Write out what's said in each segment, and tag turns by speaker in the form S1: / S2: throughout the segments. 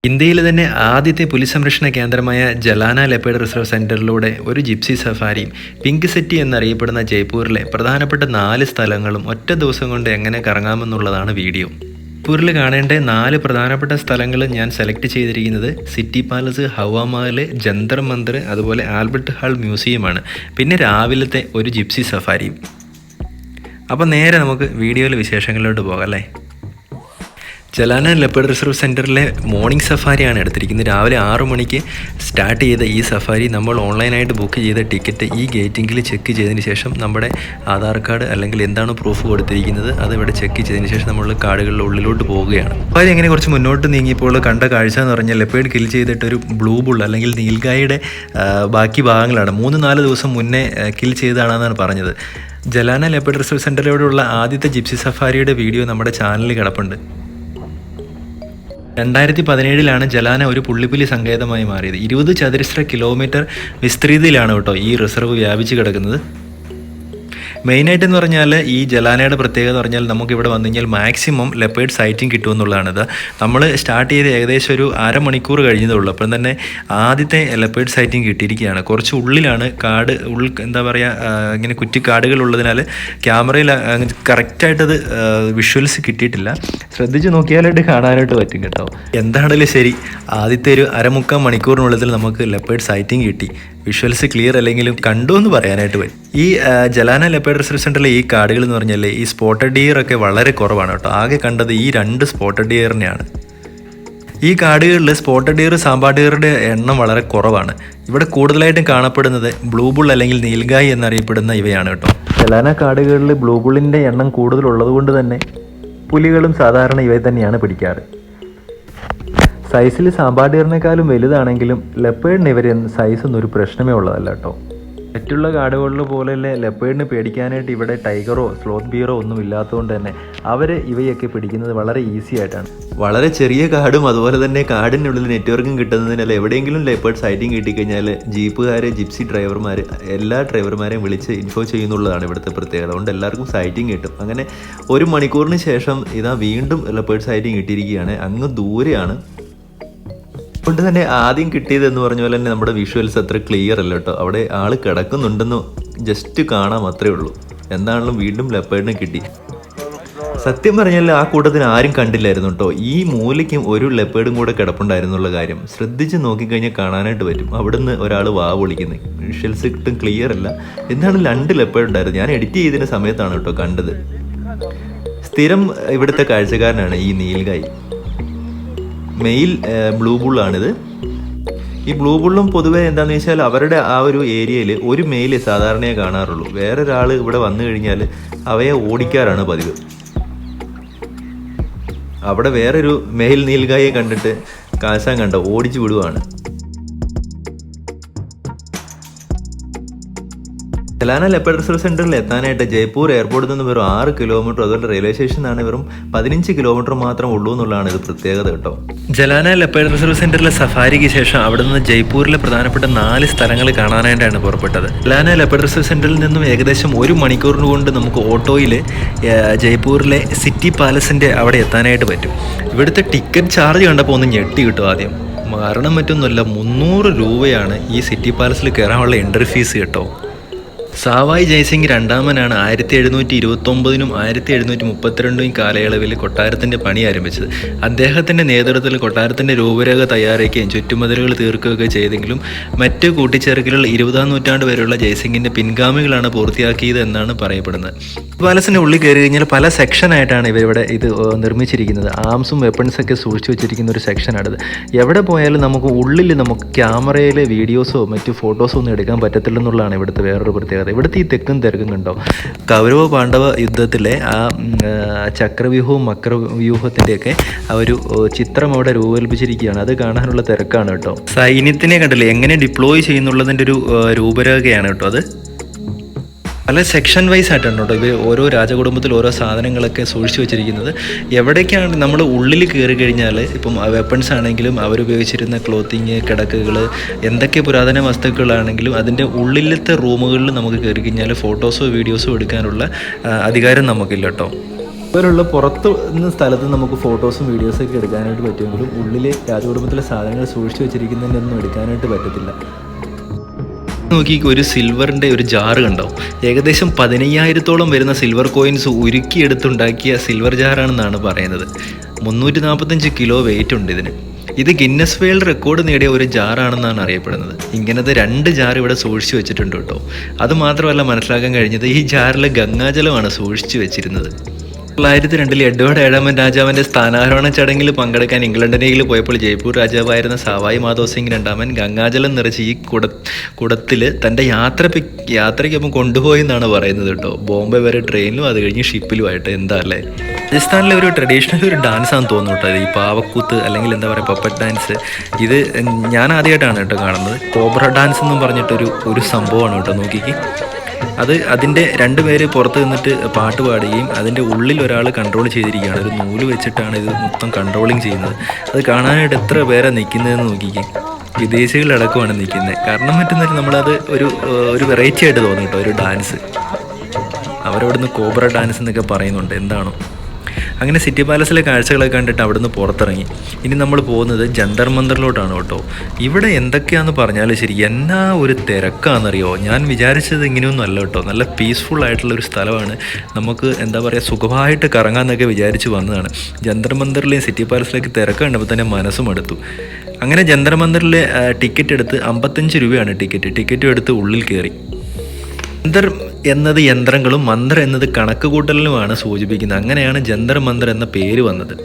S1: ഇന്ത്യയിലെ തന്നെ ആദ്യത്തെ പുലിസംരക്ഷണ കേന്ദ്രമായ ജലാന ലെപ്പേർഡ് റിസർവ് സെൻറ്ററിലൂടെ ഒരു ജിപ്സി സഫാരിയും പിങ്ക് സിറ്റി എന്നറിയപ്പെടുന്ന ജയ്പൂരിലെ പ്രധാനപ്പെട്ട 4 സ്ഥലങ്ങളും ഒറ്റ ദിവസം കൊണ്ട് എങ്ങനെ കറങ്ങാമെന്നുള്ളതാണ് വീഡിയോ. ജയ്പൂരിൽ കാണേണ്ട 4 പ്രധാനപ്പെട്ട സ്ഥലങ്ങൾ ഞാൻ സെലക്ട് ചെയ്തിരിക്കുന്നത് സിറ്റി പാലസ്, ഹവ മഹൽ, ജന്തർ മന്ദിർ, അതുപോലെ ആൽബർട്ട് ഹാൾ മ്യൂസിയമാണ്. പിന്നെ രാവിലത്തെ ഒരു ജിപ്സി സഫാരിയും. അപ്പോൾ നേരെ നമുക്ക് വീഡിയോയിലെ വിശേഷങ്ങളിലോട്ട് പോകാം അല്ലേ. ജലാന ലെപ്പേർഡ് റിസർവ് സെൻറ്ററിലെ മോർണിംഗ് സഫാരിയാണ് എടുത്തിരിക്കുന്നത്. രാവിലെ 6 മണിക്ക് സ്റ്റാർട്ട് ചെയ്ത ഈ സഫാരി നമ്മൾ ഓൺലൈനായിട്ട് ബുക്ക് ചെയ്ത ടിക്കറ്റ് ഈ ഗേറ്റിങ്ങിൽ ചെക്ക് ചെയ്തതിന് ശേഷം നമ്മുടെ ആധാർ കാർഡ് അല്ലെങ്കിൽ എന്താണ് പ്രൂഫ് കൊടുത്തിരിക്കുന്നത് അത് ഇവിടെ ചെക്ക് ചെയ്തതിന് ശേഷം നമ്മൾ കാടുകളുടെ ഉള്ളിലോട്ട് പോവുകയാണ്. സഫാരി എങ്ങനെ കുറച്ച് മുന്നോട്ട് നീങ്ങിയപ്പോൾ കണ്ട കാഴ്ച എന്ന് പറഞ്ഞാൽ ലെപ്പേർഡ് കിൽ ചെയ്തിട്ടൊരു ബ്ലൂ ബുൾ അല്ലെങ്കിൽ നീൽഗായിയുടെ ബാക്കി ഭാഗങ്ങളാണ് 3-4 ദിവസം മുന്നേ കിൽ ചെയ്തതാണെന്നാണ് പറഞ്ഞത്. ജലാന ലെപ്പേർഡ് റിസർവ് സെൻറ്ററിലൂടെയുള്ള ആദ്യത്തെ ജിപ്സി സഫാരിയുടെ വീഡിയോ നമ്മുടെ ചാനലിൽ കിടപ്പുണ്ട്. 2017 ജലാന ഒരു പുള്ളിപ്പുലി സങ്കേതമായി മാറിയത്. 20 ചതുരശ്ര കിലോമീറ്റർ വിസ്തൃതിയിലാണ് കേട്ടോ ഈ റിസർവ് വ്യാപിച്ച് കിടക്കുന്നത്. മെയിനായിട്ടെന്ന് പറഞ്ഞാൽ ഈ ജലാനയുടെ പ്രത്യേകത എന്ന് പറഞ്ഞാൽ നമുക്കിവിടെ വന്നു കഴിഞ്ഞാൽ മാക്സിമം ലെപ്പേർഡ് സൈറ്റിംഗ് കിട്ടുമെന്നുള്ളതാണിത്. നമ്മൾ സ്റ്റാർട്ട് ചെയ്ത് ഏകദേശം ഒരു അരമണിക്കൂർ കഴിഞ്ഞതേ ഉള്ളൂ. അപ്പം തന്നെ ആദ്യത്തെ ലെപ്പേർഡ് സൈറ്റിംഗ് കിട്ടിയിരിക്കുകയാണ്. കുറച്ച് ഉള്ളിലാണ് കാട്, എന്താ പറയുക, ഇങ്ങനെ കുറ്റിക്കാടുകൾ ഉള്ളതിനാൽ ക്യാമറയിൽ കറക്റ്റായിട്ടത് വിഷ്വൽസ് കിട്ടിയിട്ടില്ല. ശ്രദ്ധിച്ച് നോക്കിയാലായിട്ട് കാണാനായിട്ട് പറ്റും കേട്ടോ. എന്താണെങ്കിലും ശരി, ആദ്യത്തെ ഒരു 3/4 മണിക്കൂറിനുള്ളിൽ നമുക്ക് ലെപ്പേർഡ് സൈറ്റിംഗ് കിട്ടി. വിഷ്വൽസ് ക്ലിയർ അല്ലെങ്കിലും കണ്ടു എന്ന് പറയാനായിട്ട് പറ്റും. ഈ ജലാന ലെപ്പേർഡ് റിസർവ് സെൻറ്ററിലെ ഈ കാടുകൾ എന്ന് പറഞ്ഞാൽ ഈ സ്പോട്ടഡ് ഡിയർ ഒക്കെ വളരെ കുറവാണ് കേട്ടോ. ആകെ കണ്ടത് ഈ 2 സ്പോട്ടഡ് ഡിയറിനെയാണ്. ഈ കാടുകളിൽ സ്പോട്ടഡ് ഡിയർ, സാമ്പാ ഡിയറുടെ എണ്ണം വളരെ കുറവാണ്. ഇവിടെ കൂടുതലായിട്ടും കാണപ്പെടുന്നത് ബ്ലൂ ബുൾ അല്ലെങ്കിൽ നീൽഗായി എന്നറിയപ്പെടുന്ന ഇവയാണ് കേട്ടോ. ജലാന കാടുകളിൽ ബ്ലൂ ബുള്ളിൻ്റെ എണ്ണം കൂടുതലുള്ളത് കൊണ്ട് തന്നെ പുലികളും സാധാരണ ഇവയെ തന്നെയാണ് പിടിക്കാറ്. സൈസിൽ സാമ്പാ ഡിയറിനേക്കാളും വലുതാണെങ്കിലും ലെപ്പേർഡിന് ഇവർ സൈസൊന്നും ഒരു പ്രശ്നമേ ഉള്ളതല്ല കേട്ടോ. മറ്റുള്ള കാടുകളിൽ പോലെയല്ലേ ലെപ്പേർഡിന് പേടിക്കാനായിട്ട് ഇവിടെ ടൈഗറോ സ്ലോത്ത് ബിയറോ ഒന്നും ഇല്ലാത്തതുകൊണ്ട് തന്നെ അവർ ഇവയൊക്കെ പിടിക്കുന്നത് വളരെ ഈസി ആയിട്ടാണ്. വളരെ ചെറിയ കാടും അതുപോലെ തന്നെ കാടിനുള്ളിൽ നെറ്റ്വർക്കും കിട്ടുന്നതിനാൽ എവിടെയെങ്കിലും ലെപ്പേർഡ് സൈറ്റിംഗ് കിട്ടിക്കഴിഞ്ഞാൽ ജീപ്പുകാർ, ജിപ്സി ഡ്രൈവർമാർ, എല്ലാ ഡ്രൈവർമാരെയും വിളിച്ച് ഇൻഫോ ചെയ്യുന്നുള്ളതാണ് ഇവിടുത്തെ പ്രത്യേകത. അതുകൊണ്ട് എല്ലാവർക്കും സൈറ്റിംഗ് കിട്ടും. അങ്ങനെ 1 മണിക്കൂറിന് ശേഷം ഇതാ വീണ്ടും ലെപ്പേർഡ് സൈറ്റിംഗ് കിട്ടിയിരിക്കുകയാണ്. അങ്ങ് ദൂരെയാണ്. അതുകൊണ്ട് തന്നെ ആദ്യം കിട്ടിയതെന്ന് പറഞ്ഞ പോലെ തന്നെ നമ്മുടെ വിഷ്വൽസ് അത്ര ക്ലിയർ അല്ല കേട്ടോ. അവിടെ ആൾ കിടക്കുന്നുണ്ടെന്ന് ജസ്റ്റ് കാണാം, അത്രേ ഉള്ളൂ. എന്താണെങ്കിലും വീണ്ടും ലെപ്പേർഡിന് കിട്ടി. സത്യം പറഞ്ഞാൽ ആ കൂട്ടത്തിന് ആരും കണ്ടില്ലായിരുന്നു കേട്ടോ. ഈ മൂലയ്ക്കും ഒരു ലെപ്പേർഡും കൂടെ കിടപ്പുണ്ടായിരുന്നുള്ള കാര്യം ശ്രദ്ധിച്ച് നോക്കിക്കഴിഞ്ഞാൽ കാണാനായിട്ട് പറ്റും. അവിടുന്ന് ഒരാൾ വിളിക്കുന്നത്. വിഷ്വൽസ് കിട്ടും, ക്ലിയർ അല്ല. എന്താണ് 2 ലെപ്പേർഡ് ഉണ്ടായിരുന്നു. ഞാൻ എഡിറ്റ് ചെയ്തതിന് സമയത്താണ് കേട്ടോ കണ്ടത്. സ്ഥിരം ഇവിടുത്തെ കാഴ്ചക്കാരനാണ് ഈ നീൽഗായി. Mail blue ബുള്ളാണിത്. ഈ ബ്ലൂ ബുള്ളും പൊതുവേ എന്താണെന്ന് വെച്ചാൽ അവരുടെ ആ ഒരു ഏരിയയിൽ ഒരു മെയിൽ സാധാരണയെ കാണാറുള്ളൂ. വേറൊരാൾ ഇവിടെ വന്നു കഴിഞ്ഞാൽ അവയെ ഓടിക്കാറാണ് പതിവ്. അവിടെ വേറൊരു മെയിൽ നീൽഗായെ കണ്ടിട്ട് കാശാൻ കണ്ടോ ഓടിച്ചു വിടുവാണ്. ജലാന ലെപ്പേർഡ് റിസർവ് സെൻറ്ററിൽ എത്താനായിട്ട് ജയ്പൂർ എയർപോർട്ടിൽ നിന്ന് വെറും 6 കിലോമീറ്റർ, അതുപോലെ റെയിൽവേ സ്റ്റേഷനാണ് വെറും 15 കിലോമീറ്റർ മാത്രം ഉള്ളൂ എന്നുള്ളതാണ് ഇത് പ്രത്യേകത കേട്ടോ. ജലാന ലെപ്പേർഡ് റിസർവ് സെൻറ്ററിലെ സഫാരിക്ക് ശേഷം അവിടെ നിന്ന് ജയ്പൂരിലെ പ്രധാനപ്പെട്ട 4 സ്ഥലങ്ങൾ കാണാനായിട്ടാണ് പുറപ്പെട്ടത്. ജലാന ലെപ്പേർഡ് റിസർവ് സെൻറ്ററിൽ നിന്നും ഏകദേശം 1 മണിക്കൂറിന് കൊണ്ട് നമുക്ക് ഓട്ടോയിൽ ജയ്പൂരിലെ സിറ്റി പാലസിൻ്റെ അവിടെ എത്താനായിട്ട് പറ്റും. ഇവിടുത്തെ ടിക്കറ്റ് ചാർജ് കണ്ടപ്പോൾ ഒന്ന് ഞെട്ടി കിട്ടും. ആദ്യം കാരണം മറ്റൊന്നുമല്ല, 300 രൂപയാണ് ഈ സിറ്റി പാലസിൽ കയറാനുള്ള എൻട്രി ഫീസ് കേട്ടോ. സാവായ് ജയ്സിംഗ് രണ്ടാമനാണ് 1729 1732 കാലയളവിൽ കൊട്ടാരത്തിൻ്റെ പണി ആരംഭിച്ചത്. അദ്ദേഹത്തിൻ്റെ നേതൃത്വത്തിൽ കൊട്ടാരത്തിൻ്റെ രൂപരേഖ തയ്യാറാക്കുകയും ചുറ്റുമതിലുകൾ തീർക്കുകയൊക്കെ ചെയ്തെങ്കിലും മറ്റ് കൂട്ടിച്ചേർക്കലുകൾ 20-ാം നൂറ്റാണ്ട് വരെയുള്ള ജയ്സിംഗിൻ്റെ പിൻഗാമികളാണ് പൂർത്തിയാക്കിയത് എന്നാണ് പറയപ്പെടുന്നത്. പാലസിൻ്റെ ഉള്ളിൽ കയറി കഴിഞ്ഞാൽ പല സെക്ഷനായിട്ടാണ് ഇവരിവിടെ ഇത് നിർമ്മിച്ചിരിക്കുന്നത്. ആംസും വെപ്പൺസൊക്കെ സൂക്ഷിച്ചു വെച്ചിരിക്കുന്ന ഒരു സെക്ഷനാണിത്. എവിടെ പോയാലും നമുക്ക് ഉള്ളിൽ നമുക്ക് ക്യാമറയിൽ വീഡിയോസോ മറ്റു ഫോട്ടോസോ ഒന്നും എടുക്കാൻ പറ്റത്തില്ലെന്നുള്ളതാണ് ഇവിടുത്തെ വേറൊരു പ്രത്യേകത. ഇവിടുത്തെ ഈ തെക്കും തിരക്കും കണ്ടോ. കൗരവ പാണ്ഡവ യുദ്ധത്തിലെ ആ ചക്രവ്യൂഹവും മക്രവ്യൂഹത്തിൻ്റെയൊക്കെ ആ ഒരു ചിത്രം അവിടെ രൂപകൽപ്പിച്ചിരിക്കുകയാണ്. അത് കാണാനുള്ള തിരക്കാണ് കേട്ടോ. സൈന്യത്തിനെ കണ്ടില്ലേ എങ്ങനെ ഡിപ്ലോയ് ചെയ്യുന്നുള്ളതിൻ്റെ ഒരു രൂപരേഖയാണ് കേട്ടോ അത്. പല സെക്ഷൻ വൈസ് ആയിട്ടാണ് കേട്ടോ ഇവർ ഓരോ രാജകുടുംബത്തിൽ ഓരോ സാധനങ്ങളൊക്കെ സൂക്ഷിച്ചു വെച്ചിരിക്കുന്നത്. എവിടേക്കാണ് നമ്മൾ ഉള്ളിൽ കയറി കഴിഞ്ഞാൽ ഇപ്പം വെപ്പൺസ് ആണെങ്കിലും അവരുപയോഗിച്ചിരുന്ന ക്ലോത്തിങ്, കിടക്കുകൾ, എന്തൊക്കെ പുരാതന വസ്തുക്കളാണെങ്കിലും അതിൻ്റെ ഉള്ളിലത്തെ റൂമുകളിൽ നമുക്ക് കയറി കഴിഞ്ഞാൽ ഫോട്ടോസോ വീഡിയോസോ എടുക്കാനുള്ള അധികാരം നമുക്കില്ല കേട്ടോ. ഇവരുള്ള പുറത്ത് നിന്ന് സ്ഥലത്ത് നമുക്ക് ഫോട്ടോസും വീഡിയോസൊക്കെ എടുക്കാനായിട്ട് പറ്റുമെങ്കിലും ഉള്ളിൽ രാജകുടുംബത്തിലെ സാധനങ്ങൾ സൂക്ഷിച്ചു വെച്ചിരിക്കുന്നതിനൊന്നും എടുക്കാനായിട്ട് പറ്റത്തില്ല. നോക്കി ഒരു സിൽവറിൻ്റെ ഒരു ജാറ് കണ്ടാവും. ഏകദേശം 15,000-ഓളം വരുന്ന സിൽവർ കോയിൻസ് ഉരുക്കിയെടുത്തുണ്ടാക്കിയ സിൽവർ ജാറാണെന്നാണ് പറയുന്നത്. 345 കിലോ വെയിറ്റ് ഉണ്ട് ഇതിന്. ഇത് ഗിന്നസ് വേൾഡ് റെക്കോർഡ് നേടിയ ഒരു ജാറാണെന്നാണ് അറിയപ്പെടുന്നത്. ഇങ്ങനത്തെ 2 ജാർ ഇവിടെ സൂക്ഷിച്ചു വെച്ചിട്ടുണ്ട് കേട്ടോ. അതുമാത്രമല്ല മനസ്സിലാക്കാൻ കഴിഞ്ഞത് ഈ ജാറിൽ ഗംഗാജലമാണ് സൂക്ഷിച്ചു വെച്ചിരുന്നത്. 1902 എഡ്വേർഡ് ഏഴാമൻ രാജാവിൻ്റെ സ്ഥാനാരോഹണ ചടങ്ങിൽ പങ്കെടുക്കാൻ ഇംഗ്ലണ്ടിനേയിൽ പോയപ്പോൾ ജയ്പൂർ രാജാവായിരുന്ന സവായ് മാധവ് സിംഗ് രണ്ടാമൻ ഗംഗാജലം നിറച്ച് ഈ കുടത്തിൽ തൻ്റെ യാത്രയ്ക്കൊപ്പം കൊണ്ടുപോയി എന്നാണ് പറയുന്നത് കേട്ടോ. ബോംബെ വരെ ട്രെയിനിലും അത് കഴിഞ്ഞ് ഷിപ്പിലുമായിട്ട്. എന്താ അല്ലേ, രാജസ്ഥാനിലെ ഒരു ട്രഡീഷണൽ ഒരു ഡാൻസാണെന്ന് തോന്നുന്നു കേട്ടോ. ഈ പാവക്കൂത്ത് അല്ലെങ്കിൽ എന്താ പറയുക പപ്പറ്റ് ഡാൻസ്. ഇത് ഞാൻ ആദ്യമായിട്ടാണ് കേട്ടോ കാണുന്നത്. കോബ്ര ഡാൻസ് എന്നും പറഞ്ഞിട്ടൊരു സംഭവമാണ് കേട്ടോ. നോക്കിക്ക്, അതിൻ്റെ 2 പേര് പുറത്ത് നിന്നിട്ട് പാട്ട് പാടുകയും അതിൻ്റെ ഉള്ളിൽ ഒരാൾ കൺട്രോൾ ചെയ്തിരിക്കുകയാണ്. ഒരു നൂല് വെച്ചിട്ടാണ് ഇത് മൊത്തം കൺട്രോളിങ് ചെയ്യുന്നത്. അത് കാണാനായിട്ട് എത്ര പേരാണ് നിൽക്കുന്നതെന്ന് നോക്കിക്കേ. വിദേശികളടക്കമാണ് നിൽക്കുന്നത്. കാരണം പറ്റുന്നതിൽ നമ്മളത് ഒരു വെറൈറ്റി ആയിട്ട് തോന്നും കേട്ടോ. ഒരു ഡാൻസ് അവരവിടുന്ന് കോബ്ര ഡാൻസ് എന്നൊക്കെ പറയുന്നുണ്ട്. എന്താണോ അങ്ങനെ സിറ്റി പാലസിലെ കാഴ്ചകളൊക്കെ കണ്ടിട്ട് അവിടുന്ന് പുറത്തിറങ്ങി. ഇനി നമ്മൾ പോകുന്നത് ജന്തർ മന്ദറിലോട്ടാണ് കേട്ടോ. ഇവിടെ എന്തൊക്കെയാണെന്ന് പറഞ്ഞാൽ ശരി, എന്നാ ഒരു തിരക്കാണെന്നറിയോ. ഞാൻ വിചാരിച്ചത് ഇങ്ങനെയൊന്നും അല്ല കേട്ടോ. നല്ല പീസ്ഫുൾ ആയിട്ടുള്ളൊരു സ്ഥലമാണ്. നമുക്ക് എന്താ പറയുക സുഖമായിട്ട് കറങ്ങാമെന്നൊക്കെ വിചാരിച്ച് വന്നതാണ്. ജന്തർ മന്ദറിലെയും സിറ്റി പാലസിലേക്ക് തിരക്ക് കണ്ടപ്പോൾ തന്നെ മനസ്സും എടുത്തു. അങ്ങനെ ജന്തർ മന്ദറിൽ ടിക്കറ്റ് എടുത്ത് 55 രൂപയാണ് ടിക്കറ്റും എടുത്ത് ഉള്ളിൽ കയറി. ജന്തർ എന്നത് യന്ത്രങ്ങളും മന്ദർ എന്നത് കണക്കുകൂട്ടലിനുമാണ് സൂചിപ്പിക്കുന്നത്. അങ്ങനെയാണ് ജന്തർ മന്ദർ എന്ന പേര് വന്നത്.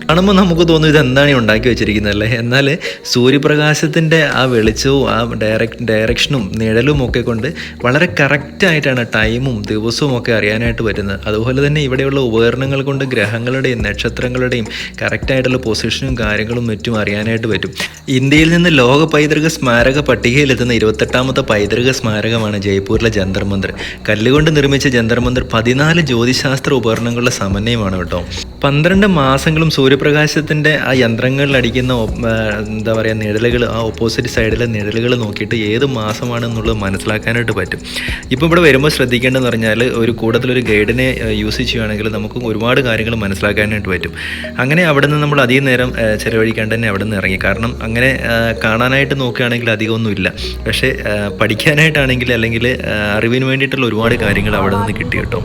S1: കാണുമ്പോൾ നമുക്ക് തോന്നും ഇത് എന്താണ് ഉണ്ടാക്കി വെച്ചിരിക്കുന്നതല്ലേ. എന്നാൽ സൂര്യപ്രകാശത്തിൻ്റെ ആ വെളിച്ചവും ആ ഡയറക്ഷനും നിഴലും ഒക്കെ കൊണ്ട് വളരെ കറക്റ്റായിട്ടാണ് ടൈമും ദിവസവും ഒക്കെ അറിയാനായിട്ട് പറ്റുന്നത്. അതുപോലെ തന്നെ ഇവിടെയുള്ള ഉപകരണങ്ങൾ കൊണ്ട് ഗ്രഹങ്ങളുടെയും നക്ഷത്രങ്ങളുടെയും കറക്റ്റായിട്ടുള്ള പൊസിഷനും കാര്യങ്ങളും മറ്റും അറിയാനായിട്ട് പറ്റും. ഇന്ത്യയിൽ നിന്ന് ലോക പൈതൃക സ്മാരക പട്ടികയിലെത്തുന്ന 28ാമത്തെ പൈതൃക സ്മാരകമാണ് ജയ്പൂരിലെ ജന്തർ മന്ദർ. കല്ലുകൊണ്ട് നിർമ്മിച്ച ജന്തർ മന്ദർ 14 ജ്യോതിശാസ്ത്ര ഉപകരണങ്ങളുടെ സമന്വയമാണ് കേട്ടോ. 12 മാസങ്ങളും സൂര്യപ്രകാശത്തിൻ്റെ ആ യന്ത്രങ്ങളിൽ അടിക്കുന്ന എന്താ പറയുക നിഴലുകൾ, ആ ഓപ്പോസിറ്റ് സൈഡിലെ നിഴലുകൾ നോക്കിയിട്ട് ഏത് മാസമാണെന്നുള്ളത് മനസ്സിലാക്കാനായിട്ട് പറ്റും. ഇപ്പോൾ ഇവിടെ വരുമ്പോൾ ശ്രദ്ധിക്കേണ്ടതെന്ന് പറഞ്ഞാൽ ഒരു കൂട്ടത്തിലൊരു ഗൈഡിനെ യൂസ് ചെയ്യുകയാണെങ്കിൽ നമുക്ക് ഒരുപാട് കാര്യങ്ങൾ മനസ്സിലാക്കാനായിട്ട് പറ്റും. അങ്ങനെ അവിടെ നിന്ന് നമ്മൾ അധികം നേരം ചിലവഴിക്കാണ്ട് തന്നെ അവിടെ നിന്ന് ഇറങ്ങി. കാരണം അങ്ങനെ കാണാനായിട്ട് നോക്കുകയാണെങ്കിൽ അധികമൊന്നുമില്ല. പക്ഷേ പഠിക്കാനായിട്ടാണെങ്കിൽ അല്ലെങ്കിൽ അറിവിന് വേണ്ടിയിട്ടുള്ള ഒരുപാട് കാര്യങ്ങൾ അവിടെ നിന്ന് കിട്ടി കേട്ടോ.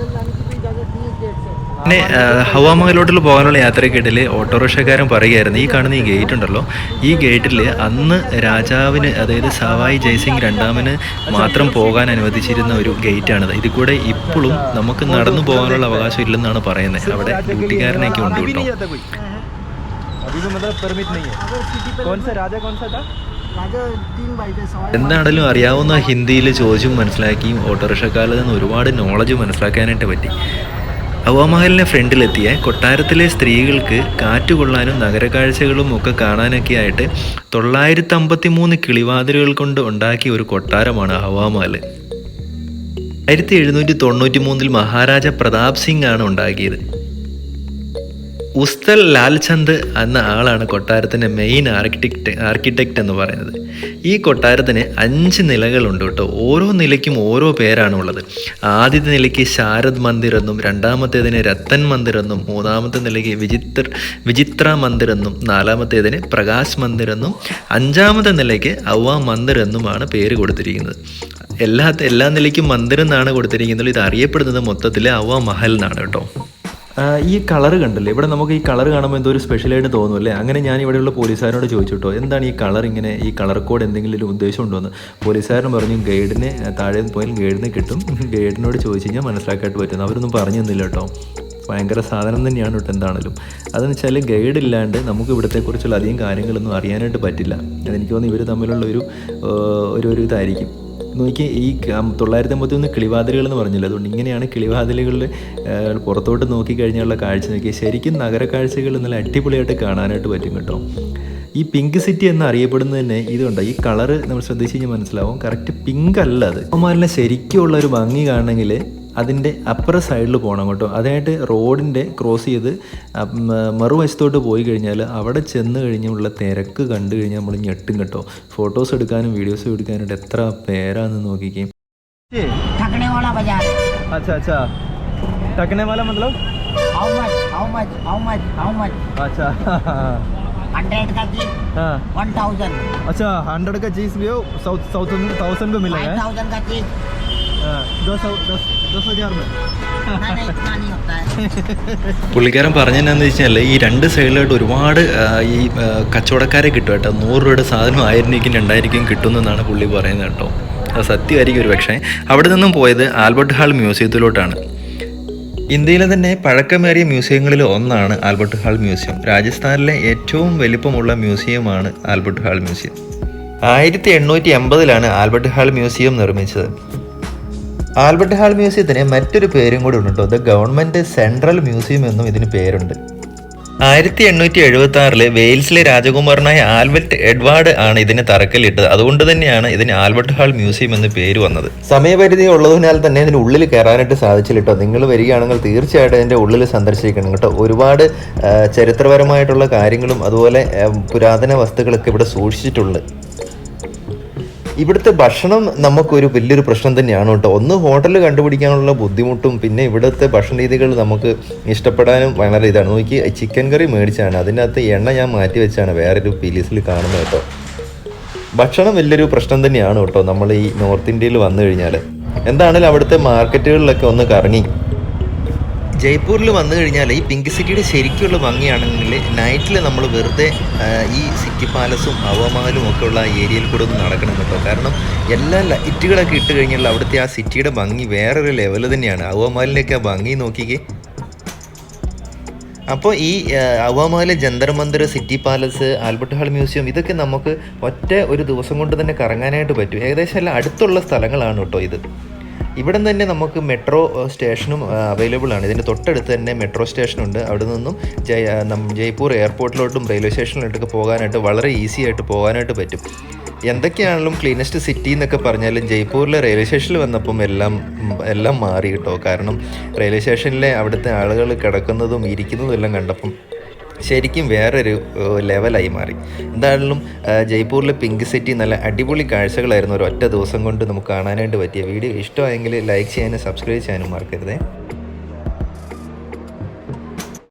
S1: പിന്നെ ഹവാമഹലിലോട്ടുള്ള പോകാനുള്ള യാത്രയ്ക്കിടയിൽ ഓട്ടോറിക്ഷക്കാരൻ പറയുകയായിരുന്നു, ഈ കാണുന്ന ഈ ഗേറ്റ് ഉണ്ടല്ലോ, ഈ ഗേറ്റിൽ അന്ന് രാജാവിന് അതായത് സവായ് ജയ്സിംഗ് രണ്ടാമന് മാത്രം പോകാൻ അനുവദിച്ചിരുന്ന ഒരു ഗേറ്റാണിത്. ഇതിൽ കൂടെ ഇപ്പോഴും നമുക്ക് നടന്നു പോകാനുള്ള അവകാശം ഇല്ലെന്നാണ് പറയുന്നത്. അവിടെ ഡ്യൂട്ടിക്കാരനൊക്കെ ഉണ്ട് കേട്ടോ. എന്താണെങ്കിലും അറിയാവുന്ന ഹിന്ദിയിൽ ചോദിച്ചും മനസ്സിലാക്കിയും ഓട്ടോറിക്ഷക്കാരിൽ നിന്ന് ഒരുപാട് നോളജ് മനസ്സിലാക്കാനായിട്ട് പറ്റി. ഹവാമഹലിനെ ഫ്രണ്ടിലെത്തിയ കൊട്ടാരത്തിലെ സ്ത്രീകൾക്ക് കാറ്റുകൊള്ളാനും നഗരക്കാഴ്ചകളും ഒക്കെ കാണാനൊക്കെ ആയിട്ട് 953 കിളിവാതിലുകൾ കൊണ്ട് ഉണ്ടാക്കിയ ഒരു കൊട്ടാരമാണ് ഹവാമഹൽ. 1793 മഹാരാജ പ്രതാപ് സിംഗ് ആണ് ഉണ്ടാക്കിയത്. ഉസ്തൽ ലാൽചന്ദ് എന്ന ആളാണ് കൊട്ടാരത്തിൻ്റെ മെയിൻ ആർക്കിടെക്റ്റ് എന്ന് പറയുന്നത്. ഈ കൊട്ടാരത്തിന് 5 നിലകളുണ്ട് കേട്ടോ. ഓരോ നിലയ്ക്കും ഓരോ പേരാണുള്ളത്. ആദ്യത്തെ നിലയ്ക്ക് ശാരദ് മന്ദിർ എന്നും, രണ്ടാമത്തേതിന് രത്തൻ മന്ദിർ എന്നും, മൂന്നാമത്തെ നിലയ്ക്ക് വിചിത്ര മന്ദിർ എന്നും, നാലാമത്തേതിന് പ്രകാശ് മന്ദിർ എന്നും, 5ാമത്തെ നിലയ്ക്ക് അവ മന്ദിർ എന്നുമാണ് പേര് കൊടുത്തിരിക്കുന്നത്. എല്ലാ നിലയ്ക്കും മന്ദിർ എന്നാണ് കൊടുത്തിരിക്കുന്നത്. ഇത് അറിയപ്പെടുന്നത് മൊത്തത്തിൽ അവ മഹൽ എന്നാണ് കേട്ടോ. ഈ കളറ് കണ്ടല്ലേ, ഇവിടെ നമുക്ക് ഈ കളർ കാണുമ്പോൾ എന്തോ ഒരു സ്പെഷ്യലായിട്ട് തോന്നും അല്ലേ. അങ്ങനെ ഞാൻ ഇവിടെയുള്ള പോലീസുകാരോട് ചോദിച്ചു കേട്ടോ, എന്താണ് ഈ കളർ ഇങ്ങനെ, ഈ കളർ കോഡ് എന്തെങ്കിലും ഒരു ഉദ്ദേശം ഉണ്ടോ എന്ന്. പോലീസുകാരൻ പറഞ്ഞു ഗൈഡിനെ താഴെ പോയാൽ ഗൈഡിനെ കിട്ടും, ഗൈഡിനോട് ചോദിച്ചു കഴിഞ്ഞാൽ മനസ്സിലാക്കാനായിട്ട് പറ്റുന്നു. അവരൊന്നും പറഞ്ഞു തന്നില്ല കേട്ടോ. ഭയങ്കര സാധനം തന്നെയാണ് കേട്ടോ. എന്താണെങ്കിലും അതെന്ന് വെച്ചാൽ ഗൈഡ് ഇല്ലാണ്ട് നമുക്ക് ഇവിടത്തെക്കുറിച്ചുള്ള അധികം കാര്യങ്ങളൊന്നും അറിയാനായിട്ട് പറ്റില്ല. അതെനിക്ക് തോന്നുന്നു ഇവർ തമ്മിലുള്ള ഒരു ഇതായിരിക്കും. നോക്കി ഈ 953 കിളിവാതിലുകൾ എന്ന് പറഞ്ഞില്ല, അതുകൊണ്ട് ഇങ്ങനെയാണ് കിളിവാതിലുകളിൽ പുറത്തോട്ട് നോക്കിക്കഴിഞ്ഞുള്ള കാഴ്ച നോക്കി ശരിക്കും നഗര കാഴ്ചകൾ നല്ല അടിപൊളിയായിട്ട് കാണാനായിട്ട് പറ്റും കേട്ടോ. ഈ പിങ്ക് സിറ്റി എന്ന് അറിയപ്പെടുന്നത് തന്നെ ഇതുണ്ട്. ഈ കളറ് നമ്മൾ ശ്രദ്ധിച്ച് കഴിഞ്ഞാൽ മനസ്സിലാവും, കറക്റ്റ് പിങ്ക് അല്ല അത്. അവന്മാരിലെ ശരിക്കുള്ള ഒരു ഭംഗി കാണണമെങ്കിൽ അതിൻ്റെ അപ്പുറ സൈഡിൽ പോകണം കേട്ടോ. അതായത് റോഡിൻ്റെ ക്രോസ് ചെയ്ത് മറുവശത്തോട്ട് പോയി കഴിഞ്ഞാൽ അവിടെ ചെന്ന് കഴിഞ്ഞുള്ള തിരക്ക് കണ്ടു കഴിഞ്ഞാൽ നമ്മൾ ഞെട്ടും കേട്ടോ. ഫോട്ടോസ് എടുക്കാനും വീഡിയോസ് എടുക്കാനായിട്ട് എത്ര പേരാന്ന് നോക്കിക്കേ.
S2: ठगने वाला बाजार।
S1: अच्छा ठगने वाला मतलब
S2: How much? How much? How much? How much?
S1: अच्छा
S2: 100 का चीज
S1: हाँ
S2: 1000.
S1: अच्छा 100 का चीज़ भी हो 1000 को मिलेगा
S2: 5000 का चीज
S1: 10,000 में
S2: नहीं इतना नहीं होता है.
S1: പുള്ളിക്കാരൻ പറഞ്ഞതെന്നു വെച്ചാൽ ഈ രണ്ട് സൈഡിലായിട്ട് ഒരുപാട് ഈ കച്ചവടക്കാരെ കിട്ടും കേട്ടോ. 100 രൂപയുടെ സാധനം 1000 രൂപയ്ക്കും 2000 രൂപയ്ക്കും കിട്ടുമെന്നാണ് പുള്ളി പറയുന്നത് കേട്ടോ. അത് സത്യമായിരിക്കും ഒരു പക്ഷേ. അവിടെ നിന്നും പോയത് ആൽബർട്ട് ഹാൾ മ്യൂസിയത്തിലോട്ടാണ്. ഇന്ത്യയിലെ തന്നെ പഴക്കമേറിയ മ്യൂസിയങ്ങളിൽ ഒന്നാണ് ആൽബർട്ട് ഹാൾ മ്യൂസിയം. രാജസ്ഥാനിലെ ഏറ്റവും വലിപ്പമുള്ള മ്യൂസിയമാണ് Albert Hall museum. 1880 Albert Hall museum നിർമ്മിച്ചത്. ആൽബർട്ട് ഹാൾ മ്യൂസിയത്തിന് മറ്റൊരു പേരും കൂടി ഉണ്ട് കേട്ടോ. ദ ഗവൺമെൻറ് സെൻട്രൽ മ്യൂസിയം എന്നും ഇതിന് പേരുണ്ട്. 1876 വെയിൽസിലെ രാജകുമാരനായ ആൽബർട്ട് എഡ്വാർഡ് ആണ് ഇതിന് തറക്കല്ലിട്ടത്. അതുകൊണ്ട് തന്നെയാണ് ഇതിന് ആൽബർട്ട് ഹാൾ മ്യൂസിയം എന്ന് പേര് വന്നത്. സമയപരിധി ഉള്ളതിനാൽ തന്നെ ഇതിന് ഉള്ളിൽ കയറാനായിട്ട് സാധിച്ചില്ല കേട്ടോ. നിങ്ങൾ വരികയാണെങ്കിൽ തീർച്ചയായിട്ടും ഇതിൻ്റെ ഉള്ളിൽ സന്ദർശിക്കണം കേട്ടോ. ഒരുപാട് ചരിത്രപരമായിട്ടുള്ള കാര്യങ്ങളും അതുപോലെ പുരാതന വസ്തുക്കളൊക്കെ ഇവിടെ സൂക്ഷിച്ചിട്ടുണ്ട്. ഇവിടുത്തെ ഭക്ഷണം നമുക്കൊരു വലിയൊരു പ്രശ്നം തന്നെയാണ് കേട്ടോ. ഒന്ന് ഹോട്ടൽ കണ്ടുപിടിക്കാനുള്ള ബുദ്ധിമുട്ടും പിന്നെ ഇവിടുത്തെ ഭക്ഷണ രീതികൾ നമുക്ക് ഇഷ്ടപ്പെടാനും വളരെ ഇതാണ്. നോക്കി ചിക്കൻ കറി മേടിച്ചാണ്, അതിനകത്ത് എണ്ണ ഞാൻ മാറ്റി വെച്ചാണ് വേറൊരു പീലീസിൽ കാണുന്നത് കേട്ടോ. ഭക്ഷണം വലിയൊരു പ്രശ്നം തന്നെയാണ് കേട്ടോ നമ്മൾ ഈ നോർത്ത് ഇന്ത്യയിൽ വന്നു കഴിഞ്ഞാൽ. എന്താണെങ്കിലും അവിടുത്തെ മാർക്കറ്റുകളിലൊക്കെ ഒന്ന് കറങ്ങി. ജയ്പൂരിൽ വന്നു കഴിഞ്ഞാൽ ഈ പിങ്ക് സിറ്റിയുടെ ശരിക്കുള്ള ഭംഗിയാണെങ്കിൽ നൈറ്റിൽ നമ്മൾ വെറുതെ ഈ സിറ്റി പാലസും ഹവാമഹലും ഒക്കെ ഉള്ള ആ ഏരിയയിൽ കൂടെ ഒന്ന് നടക്കണം കേട്ടോ. കാരണം എല്ലാ ലൈറ്റുകളൊക്കെ ഇട്ട് കഴിഞ്ഞാൽ അവിടുത്തെ ആ സിറ്റിയുടെ ഭംഗി വേറൊരു ലെവൽ തന്നെയാണ്. ഹവാമഹലിൻ്റെയൊക്കെ ആ ഭംഗി നോക്കിക്കേ. അപ്പോൾ ഈ Hawa Mahal, Jantar Mandir, city palace, Albert Hall museum ഇതൊക്കെ നമുക്ക് ഒറ്റ ഒരു ദിവസം കൊണ്ട് തന്നെ കറങ്ങാനായിട്ട് പറ്റും. ഏകദേശം എല്ലാം അടുത്തുള്ള സ്ഥലങ്ങളാണ് കേട്ടോ ഇത്. ഇവിടെ തന്നെ നമുക്ക് മെട്രോ സ്റ്റേഷനും അവൈലബിൾ ആണ്. ഇതിൻ്റെ തൊട്ടടുത്ത് തന്നെ മെട്രോ സ്റ്റേഷനുണ്ട്. അവിടെ നിന്നും ജയ്പൂർ എയർപോർട്ടിലോട്ടും റെയിൽവേ സ്റ്റേഷനിലോട്ടൊക്കെ പോകാനായിട്ട് വളരെ ഈസി ആയിട്ട് പോകാനായിട്ട് പറ്റും. എന്തൊക്കെയാണെങ്കിലും ക്ലീനസ്റ്റ് സിറ്റി എന്നൊക്കെ പറഞ്ഞാലും ജയ്പൂരിലെ റെയിൽവേ സ്റ്റേഷനിൽ വന്നപ്പം എല്ലാം മാറി കേട്ടോ. കാരണം റെയിൽവേ സ്റ്റേഷനിലെ അവിടുത്തെ ആളുകൾ കിടക്കുന്നതും ഇരിക്കുന്നതും എല്ലാം കണ്ടപ്പം ശരിക്കും വേറൊരു ലെവലായി മാറി. എന്തായാലും ജയ്പൂരിലെ പിങ്ക് സിറ്റി നല്ല അടിപൊളി കാഴ്ചകളായിരുന്നു ഒരു ഒറ്റ ദിവസം കൊണ്ട് നമുക്ക് കാണാനായിട്ട് പറ്റിയ. വീഡിയോ ഇഷ്ടമായെങ്കിൽ ലൈക്ക് ചെയ്യാനും സബ്സ്ക്രൈബ് ചെയ്യാനും മറക്കരുതേ.